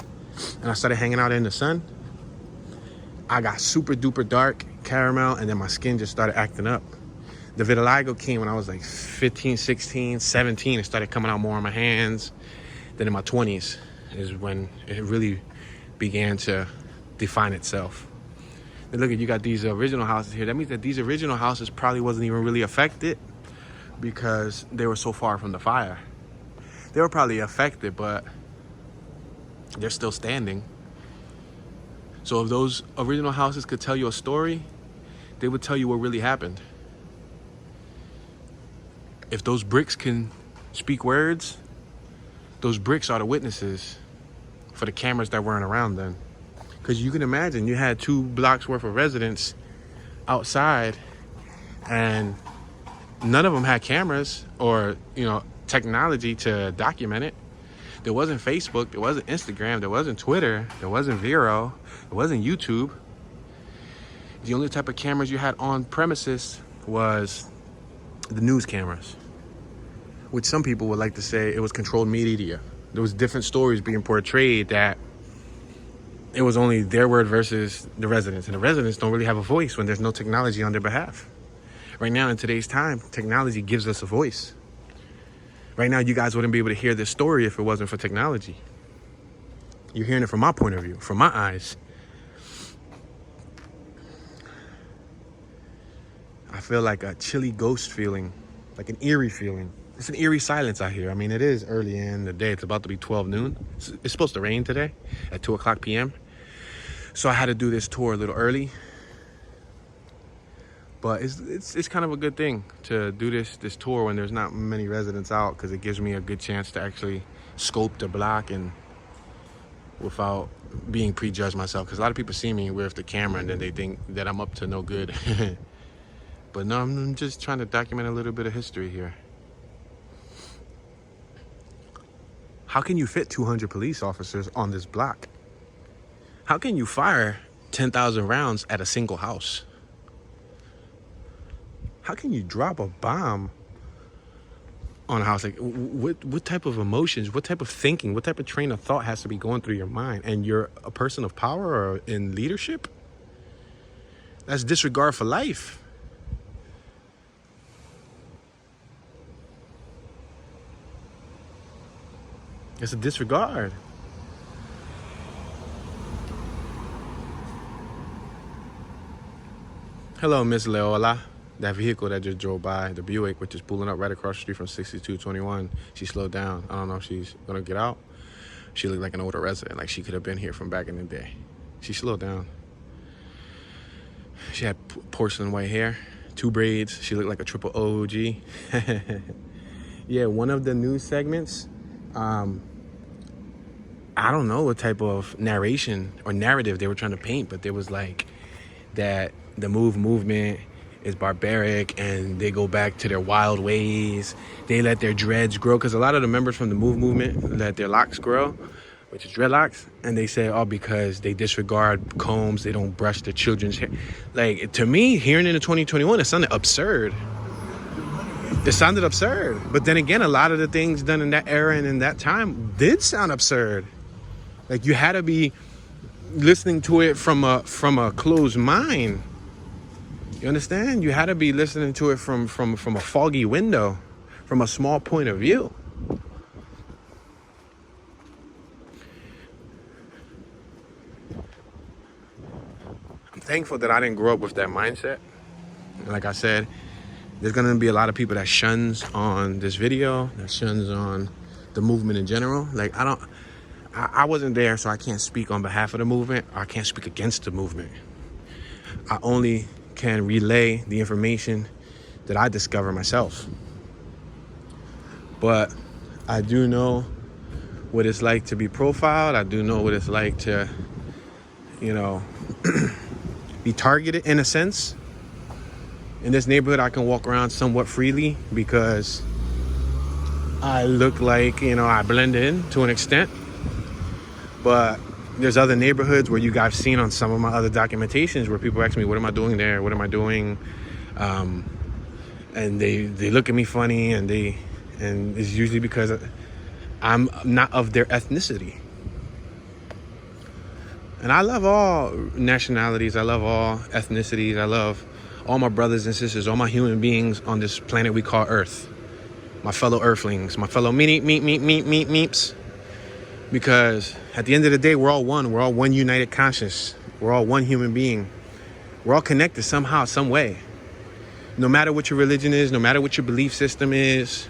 and I started hanging out in the sun, I got super duper dark caramel, and then my skin just started acting up. The vitiligo came when I was like 15, 16, 17. It started coming out more on my hands. Then in my 20s is when it really began to define itself. And look, you got these original houses here. That means that these original houses probably wasn't even really affected because they were so far from the fire. They were probably affected, but they're still standing. So if those original houses could tell you a story, they would tell you what really happened. If those bricks can speak words, those bricks are the witnesses for the cameras that weren't around then. Because you can imagine you had 2 blocks worth of residents outside and none of them had cameras or, technology to document it. There wasn't Facebook, there wasn't Instagram, there wasn't Twitter, there wasn't Vero, there wasn't YouTube. The only type of cameras you had on premises was the news cameras, which some people would like to say it was controlled media. There was different stories being portrayed that it was only their word versus the residents. And the residents don't really have a voice when there's no technology on their behalf. Right now, in today's time, technology gives us a voice. Right now, you guys wouldn't be able to hear this story if it wasn't for technology. You're hearing it from my point of view, from my eyes. I feel like a chilly ghost feeling, like an eerie feeling. It's an eerie silence out here. I mean, it is early in the day. It's about to be 12 noon. It's supposed to rain today at 2 o'clock p.m. So I had to do this tour a little early. But it's kind of a good thing to do this tour when there's not many residents out, because it gives me a good chance to actually scope the block and without being prejudged myself. Because a lot of people see me with the camera and then they think that I'm up to no good. But no, I'm just trying to document a little bit of history here. How can you fit 200 police officers on this block? How can you fire 10,000 rounds at a single house? How can you drop a bomb on a house? Like, what type of emotions, what type of thinking, what type of train of thought has to be going through your mind? And you're a person of power or in leadership? That's disregard for life. It's a disregard. Hello, Miss Leola. That vehicle that just drove by, the Buick, which is pulling up right across the street from 6221, she slowed down. I don't know if she's gonna get out. She looked like an older resident, like she could have been here from back in the day. She slowed down. She had porcelain white hair, 2 braids. She looked like a triple OG. Yeah, one of the news segments, I don't know what type of narration or narrative they were trying to paint, but there was like that the movement is barbaric and they go back to their wild ways. They let their dreads grow, because a lot of the members from the movement let their locks grow, which is dreadlocks, and they say, oh, because they disregard combs, they don't brush their children's hair. Like, to me, hearing it in 2021, it sounded absurd. It sounded absurd. But then again, a lot of the things done in that era and in that time did sound absurd. Like, you had to be listening to it from a closed mind. You understand? You had to be listening to it from a foggy window, from a small point of view. I'm thankful that I didn't grow up with that mindset. Like I said, there's going to be a lot of people that shuns on this video, that shuns on the movement in general. Like, I wasn't there, so I can't speak on behalf of the movement. I can't speak against the movement. I only can relay the information that I discover myself. But I do know what it's like to be profiled. I do know what it's like to, be targeted in a sense. In this neighborhood, I can walk around somewhat freely because I look like, I blend in to an extent. But there's other neighborhoods where you guys seen on some of my other documentations where people ask me, what am I doing there? What am I doing? And they look at me funny, and it's usually because I'm not of their ethnicity. And I love all nationalities. I love all ethnicities. I love all my brothers and sisters, all my human beings on this planet we call Earth. My fellow Earthlings, my fellow meeps. Because at the end of the day, we're all one. We're all one united conscious. We're all one human being. We're all connected somehow, some way. No matter what your religion is, no matter what your belief system is,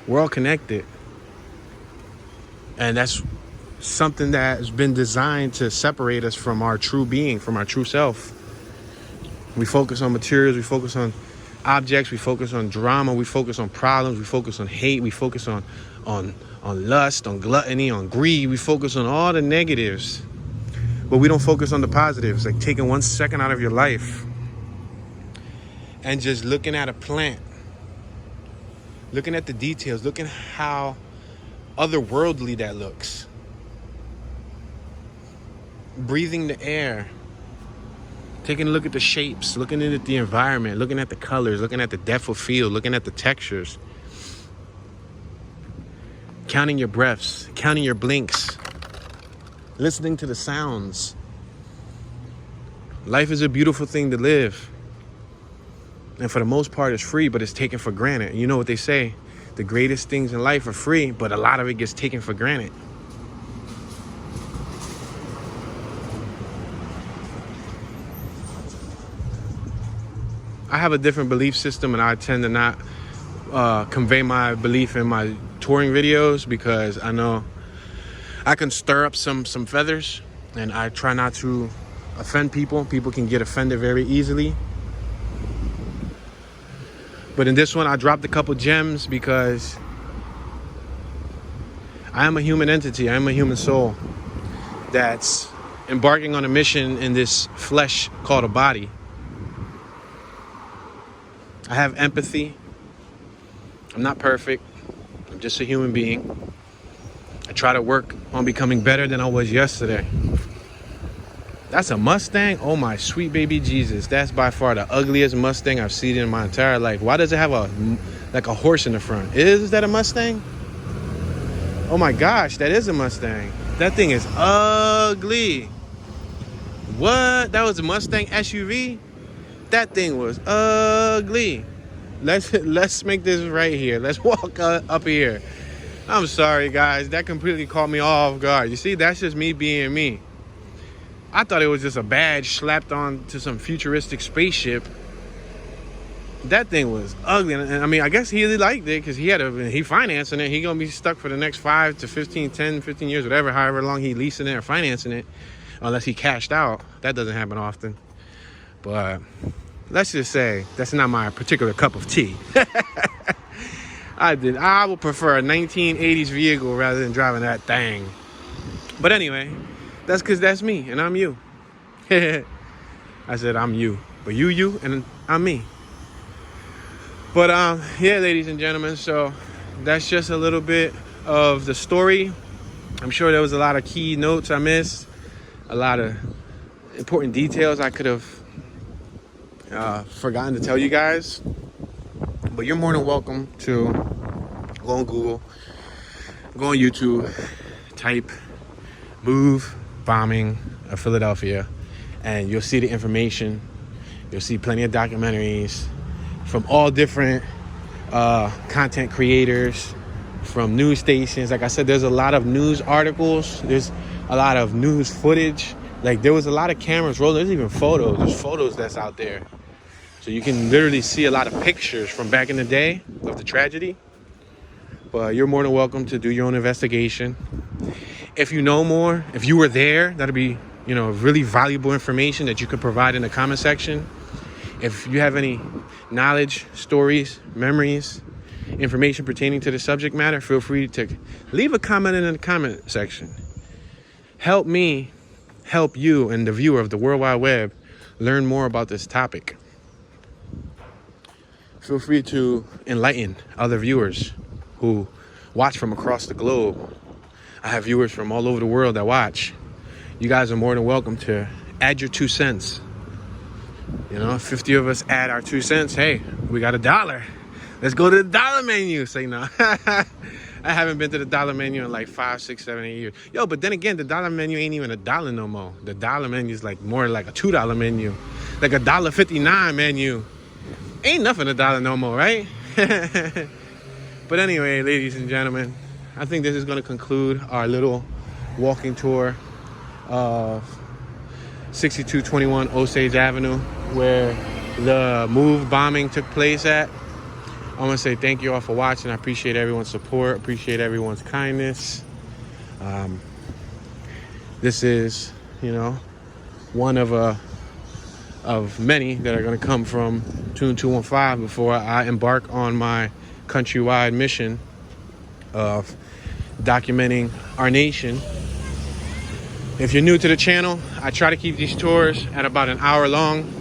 we're all connected. And that's something that has been designed to separate us from our true being, from our true self. We focus on materials, we focus on objects, we focus on drama, we focus on problems, we focus on hate, we focus on lust, on gluttony, on greed. We focus on all the negatives, but we don't focus on the positives, like taking 1 second out of your life and just looking at a plant, looking at the details, looking how otherworldly that looks. Breathing the air, taking a look at the shapes, looking at the environment, looking at the colors, looking at the depth of field, looking at the textures, counting your breaths, counting your blinks, listening to the sounds. Life is a beautiful thing to live. And for the most part, it's free, but it's taken for granted. You know what they say? The greatest things in life are free, but a lot of it gets taken for granted. I have a different belief system, and I tend to not convey my belief in my touring videos because I know I can stir up some feathers, and I try not to offend people. People can get offended very easily. But in this one, I dropped a couple gems because I am a human entity. I am a human soul that's embarking on a mission in this flesh called a body. I have empathy. I'm not perfect. I'm just a human being. I try to work on becoming better than I was yesterday. That's a Mustang? Oh my sweet baby Jesus. That's by far the ugliest Mustang I've seen in my entire life. Why does it have a horse in the front? Is that a Mustang? Oh my gosh, that is a Mustang. That thing is ugly. What? That was a Mustang SUV? That thing was ugly. Let's make this right here. Let's walk up here. I'm sorry, guys. That completely caught me off guard. You see, that's just me being me. I thought it was just a badge slapped on to some futuristic spaceship. That thing was ugly. And I mean, I guess he really liked it because he financing it. He gonna be stuck for the next 5 to 15 years, whatever, however long he leasing it or financing it, unless he cashed out. That doesn't happen often. But let's just say that's not my particular cup of tea. I would prefer a 1980s vehicle rather than driving that thing. But anyway, that's because that's me and I'm you. I said I'm you, but you, and I'm me. But yeah, ladies and gentlemen, so that's just a little bit of the story. I'm sure there was a lot of key notes I missed, a lot of important details I could have forgotten to tell you guys. But you're more than welcome to go on Google, go on YouTube, type "move bombing of Philadelphia," and you'll see the information. You'll see plenty of documentaries from all different content creators, from news stations. Like I said, there's a lot of news articles. There's a lot of news footage. Like, there was a lot of cameras rolling. There's even photos. There's photos that's out there. So you can literally see a lot of pictures from back in the day of the tragedy. But you're more than welcome to do your own investigation. If you know more, if you were there, that'll be, really valuable information that you could provide in the comment section. If you have any knowledge, stories, memories, information pertaining to the subject matter, feel free to leave a comment in the comment section. Help me help you and the viewer of the World Wide Web learn more about this topic. Feel free to enlighten other viewers who watch from across the globe. I have viewers from all over the world that watch. You guys are more than welcome to add your 2 cents. 50 of us add our 2 cents. Hey, we got $1. Let's go to the dollar menu. Say no. I haven't been to the dollar menu in like 5, 6, 7, 8 years. Yo, but then again, the dollar menu ain't even $1 no more. The dollar menu is like more like a $2 menu, like $1.59 menu. Ain't nothing $1 no more, right? But anyway, ladies and gentlemen, I think this is going to conclude our little walking tour of 6221 Osage Avenue, where the move bombing took place at. I want to say thank you all for watching. I appreciate everyone's support. Appreciate everyone's kindness. This is, one of many that are going to come from Tune 215 before I embark on my countrywide mission of documenting our nation. If you're new to the channel, I try to keep these tours at about an hour long.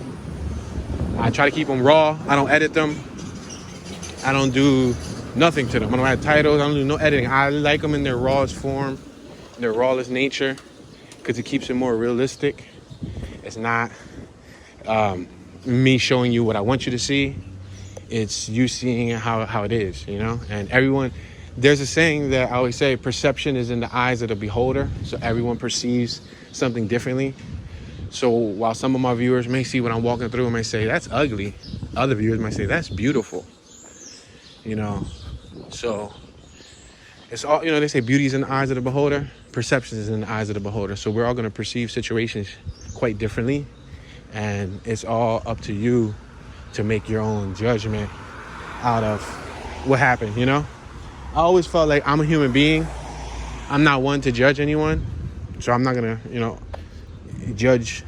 I try to keep them raw. I don't edit them. I don't do nothing to them. I don't add titles. I don't do no editing. I like them in their rawest form, their rawest nature, because it keeps it more realistic. It's not me showing you what I want you to see. It's you seeing it how it is, And everyone, there's a saying that I always say, perception is in the eyes of the beholder. So everyone perceives something differently. So while some of my viewers may see what I'm walking through and may say, that's ugly, other viewers might say, that's beautiful. So it's all, they say beauty's in the eyes of the beholder, perception is in the eyes of the beholder. So we're all going to perceive situations quite differently, and it's all up to you to make your own judgment out of what happened. I always felt like I'm a human being. I'm not one to judge anyone, so I'm not going to, judge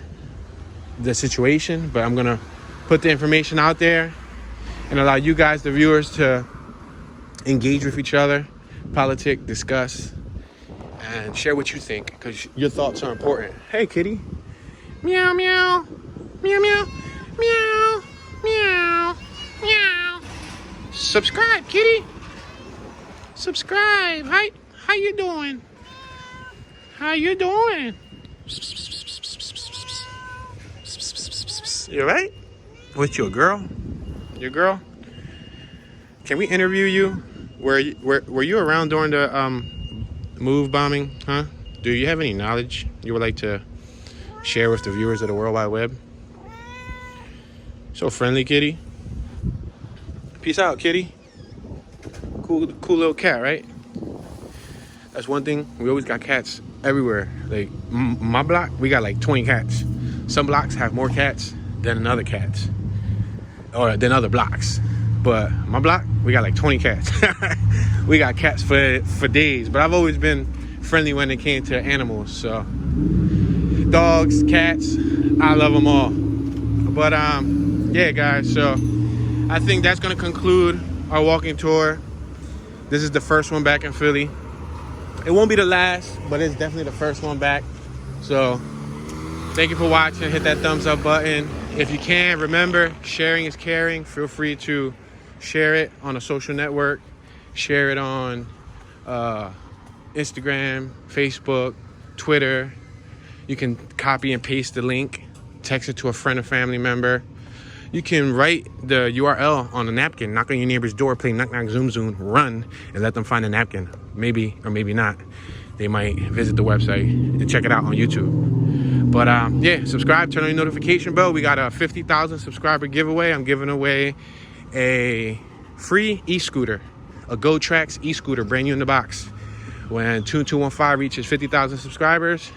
the situation, but I'm going to put the information out there and allow you guys, the viewers, to engage with each other, politic, discuss, and share what you think, because your thoughts are important. Hey, kitty. Meow, meow. Meow, meow. Meow, meow, meow. Subscribe, kitty. Subscribe. How you doing? How you doing? You all right? With your girl? Your girl? Can we interview you? Were you around during the move bombing? Huh? Do you have any knowledge you would like to share with the viewers of the World Wide Web? So friendly, kitty. Peace out, kitty. Cool little cat, right? That's one thing. We always got cats everywhere. Like my block, we got like 20 cats. Some blocks have more cats than another cats, or than other blocks. But my block, we got like 20 cats. We got cats for days. But I've always been friendly when it came to animals. So dogs, cats, I love them all. But yeah, guys. So I think that's gonna conclude our walking tour. This is the first one back in Philly. It won't be the last, but it's definitely the first one back. So thank you for watching. Hit that thumbs up button. If you can, remember, sharing is caring. Feel free to share it on a social network. Share it on Instagram, Facebook, Twitter. You can copy and paste the link. Text it to a friend or family member. You can write the URL on a napkin, knock on your neighbor's door, play knock knock zoom zoom, run, and let them find a napkin. Maybe or maybe not. They might visit the website and check it out on YouTube. But yeah, subscribe, turn on your notification bell. We got a 50,000 subscriber giveaway. I'm giving away a free e-scooter, a Go Tracks e-scooter, brand new in the box. When Tune 215 reaches 50,000 subscribers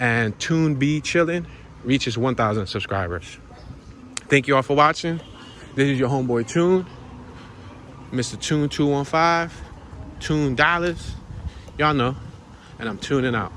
and Tune Be Chillin' reaches 1,000 subscribers. Thank you all for watching. This is your homeboy Tune, Mr. Tune 215, Tune Dollars. Y'all know, and I'm tuning out.